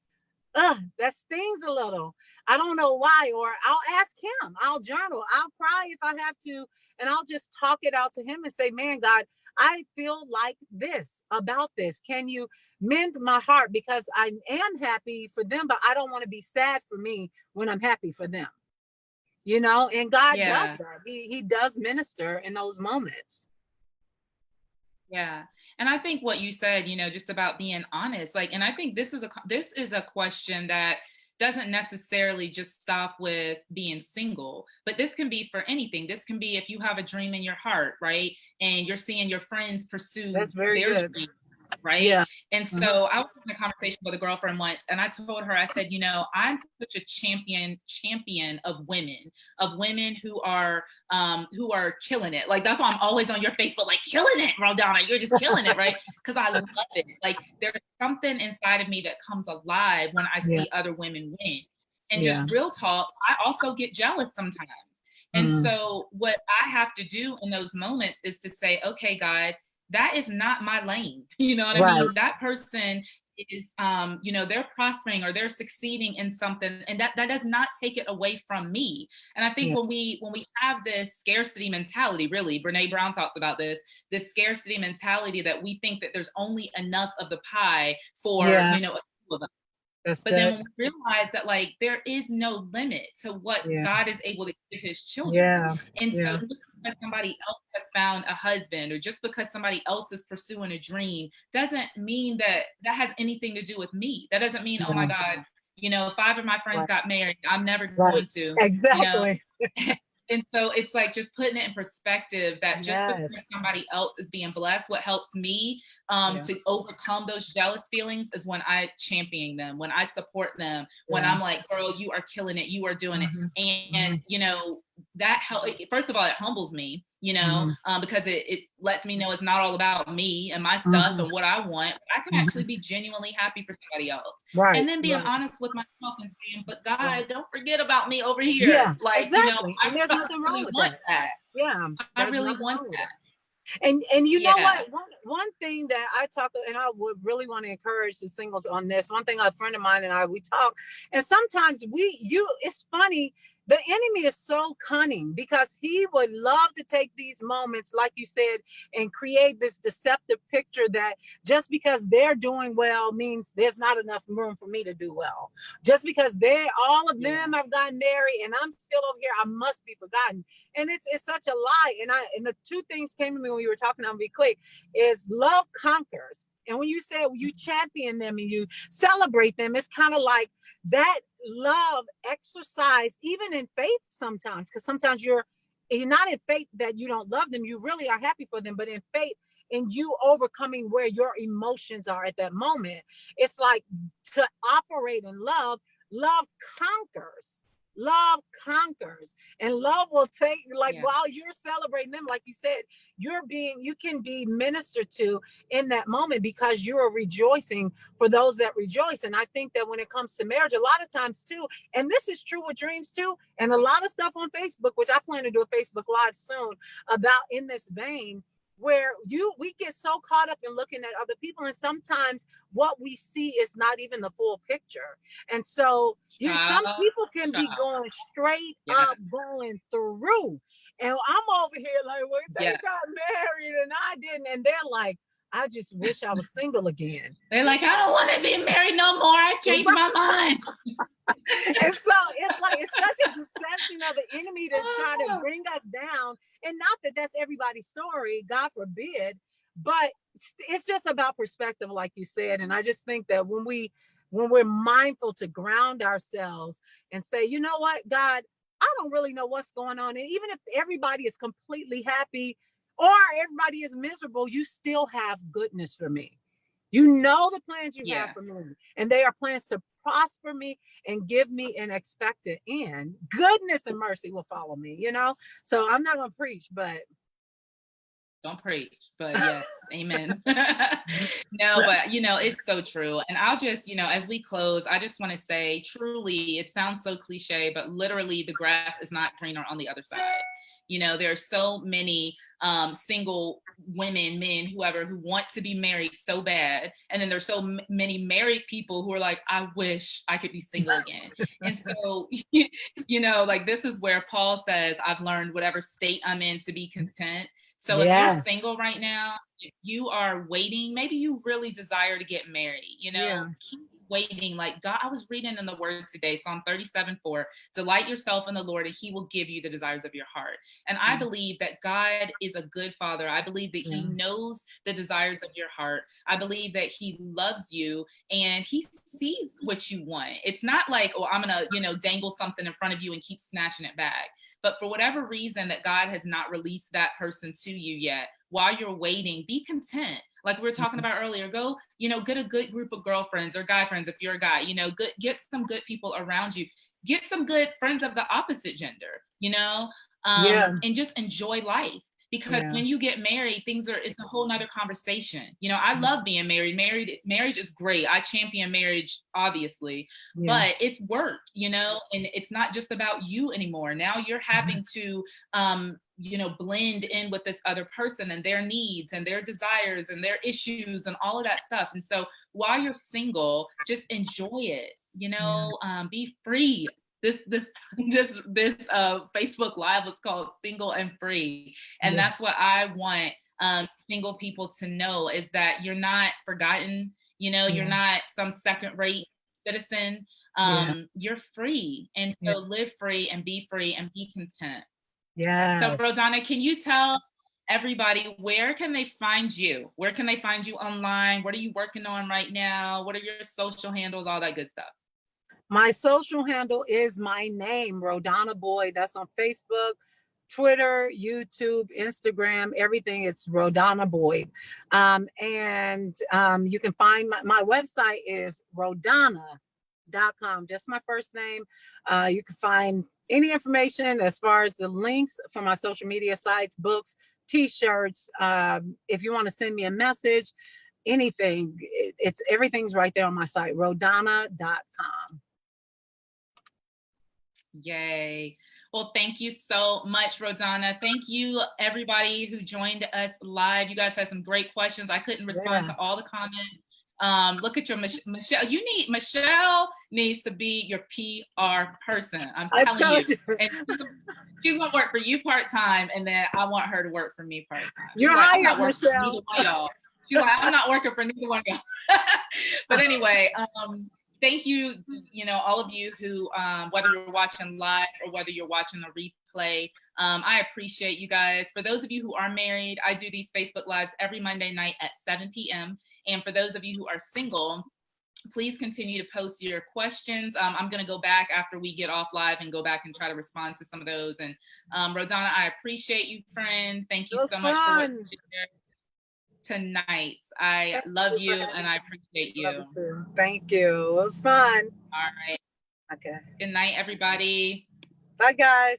that stings a little. I don't know why. Or I'll ask him, I'll journal, I'll cry if I have to, and I'll just talk it out to him and say, man, God, I feel like this about this. Can you mend my heart? Because I am happy for them, but I don't want to be sad for me when I'm happy for them. And God does that. He does minister in those moments. Yeah. And I think what you said, just about being honest, and I think this is a question that doesn't necessarily just stop with being single, but this can be for anything. This can be if you have a dream in your heart, right? And you're seeing your friends pursue their dream, right? Yeah. And so I was in a conversation with a girlfriend once, and I told her, I said, I'm such a champion of women who are killing it. Like, that's why I'm always on your Facebook, like, killing it, Rhodonna, you're just killing it, right? Because I love it. Like, there's something inside of me that comes alive when I see other women win. And just real talk, I also get jealous sometimes. And so what I have to do in those moments is to say, okay, God, that is not my lane. You know what I mean? That person is, you know, they're prospering or they're succeeding in something, and that does not take it away from me. And I think when we have this scarcity mentality, really, Brene Brown talks about this scarcity mentality, that we think that there's only enough of the pie for, you know, a few of us. But then when we realize that, like, there is no limit to what God is able to give his children. And so just because somebody else has found a husband, or just because somebody else is pursuing a dream, doesn't mean that that has anything to do with me. That doesn't mean, oh my God, you know, 5 of my friends got married, I'm never going to. Exactly. You know? And so it's like just putting it in perspective that just because somebody else is being blessed, what helps me to overcome those jealous feelings is when I champion them, when I support them, when I'm like, girl, you are killing it, you are doing it. And you know, that first of all, it humbles me, you know, because it lets me know it's not all about me and my stuff and what I want. I can actually be genuinely happy for somebody else. And then being honest with myself and saying, but God, don't forget about me over here. Like, you know, and there's nothing wrong with that. I really want that. And you know what? One thing that I talk, and I would really want to encourage the singles on this. One thing, a friend of mine and I, we talk, and sometimes it's funny. The enemy is so cunning because he would love to take these moments, like you said, and create this deceptive picture that just because they're doing well means there's not enough room for me to do well. Just because all of them have gotten married and I'm still over here, I must be forgotten. And it's such a lie. And the two things came to me when you were talking, I'll be quick, is love conquers. And when you say you champion them and you celebrate them, it's kind of like that love exercise, even in faith sometimes, because sometimes you're not in faith that you don't love them, you really are happy for them, but in faith, in you overcoming where your emotions are at that moment. It's like to operate in love conquers. Love conquers, and love will take, like, while you're celebrating them, like you said, you can be ministered to in that moment because you're rejoicing for those that rejoice. And I think that when it comes to marriage, a lot of times too, and this is true with dreams too, and a lot of stuff on Facebook, which I plan to do a Facebook Live soon about in this vein, where we get so caught up in looking at other people, and sometimes what we see is not even the full picture. And so some people can be going straight up, going through, and I'm over here like, well, they got married and I didn't, and they're like, I just wish I was single again. They're like, I don't want to be married no more, I changed my mind. And so it's like, it's such a deception of the enemy to try to bring us down. And not that that's everybody's story, God forbid, but it's just about perspective, like you said. And I just think that when we're mindful to ground ourselves and say, you know what, God, I don't really know what's going on. And even if everybody is completely happy or everybody is miserable, you still have goodness for me. You know the plans you have for me, and they are plans to prosper me and give me an expected end. Goodness and mercy will follow me, you know? So I'm not going to preach, but. Don't preach, but yes, amen. No, but you know, it's so true. And I'll just, you know, as we close, I just want to say, truly, it sounds so cliche, but literally the grass is not greener on the other side. You know, there are so many single women, men, whoever, who want to be married so bad. And then there's so many married people who are like, I wish I could be single again. And so, you know, like, this is where Paul says, I've learned whatever state I'm in to be content. So if you're single right now, if you are waiting, maybe you really desire to get married, you know, keep waiting. Like, God, I was reading in the word today, Psalm 37:4, delight yourself in the Lord and he will give you the desires of your heart. And I believe that God is a good father. I believe that he knows the desires of your heart. I believe that he loves you and he sees what you want. It's not like, oh, I'm going to, you know, dangle something in front of you and keep snatching it back. But for whatever reason that God has not released that person to you yet, while you're waiting, be content. Like we were talking about earlier, go, you know, get a good group of girlfriends or guy friends if you're a guy, you know, get some good people around you. Get some good friends of the opposite gender, you know, and just enjoy life. because when you get married, it's a whole nother conversation. You know, I love being married. Marriage is great. I champion marriage, obviously, but it's work, you know, and it's not just about you anymore. Now you're having to, you know, blend in with this other person and their needs and their desires and their issues and all of that stuff. And so while you're single, just enjoy it, you know, be free. This Facebook Live was called Single and Free. And that's what I want single people to know, is that you're not forgotten, you know, you're not some second-rate citizen. You're free. And so live free and be content. So Rhodonna, can you tell everybody, where can they find you? Where can they find you online? What are you working on right now? What are your social handles? All that good stuff. My social handle is my name, Rhodonna Boyd. That's on Facebook, Twitter, YouTube, Instagram, everything. It's Rhodonna Boyd. And you can find my website is Rhodonna.com, just my first name. You can find any information as far as the links for my social media sites, books, t-shirts. If you want to send me a message, anything, everything's right there on my site, Rhodonna.com. Yay. Well, thank you so much, Rhodonna. Thank you, everybody who joined us live. You guys had some great questions. I couldn't respond to all the comments. Look at your Michelle. Michelle needs to be your PR person. I'm telling you. And she's gonna work for you part-time, and then I want her to work for me part-time. You're hired, Michelle. She's like, I'm not working for neither one of y'all. But anyway, thank you, you know, all of you who, whether you're watching live or whether you're watching the replay, I appreciate you guys. For those of you who are married, I do these Facebook Lives every Monday night at 7 p.m. And for those of you who are single, please continue to post your questions. I'm going to go back after we get off live and go back and try to respond to some of those. And Rhodonna, I appreciate you, friend. Thank you so much for what you shared tonight. I love you and I appreciate you. Love you too. Thank you. It was fun. All right. Okay. Good night, everybody. Bye, guys.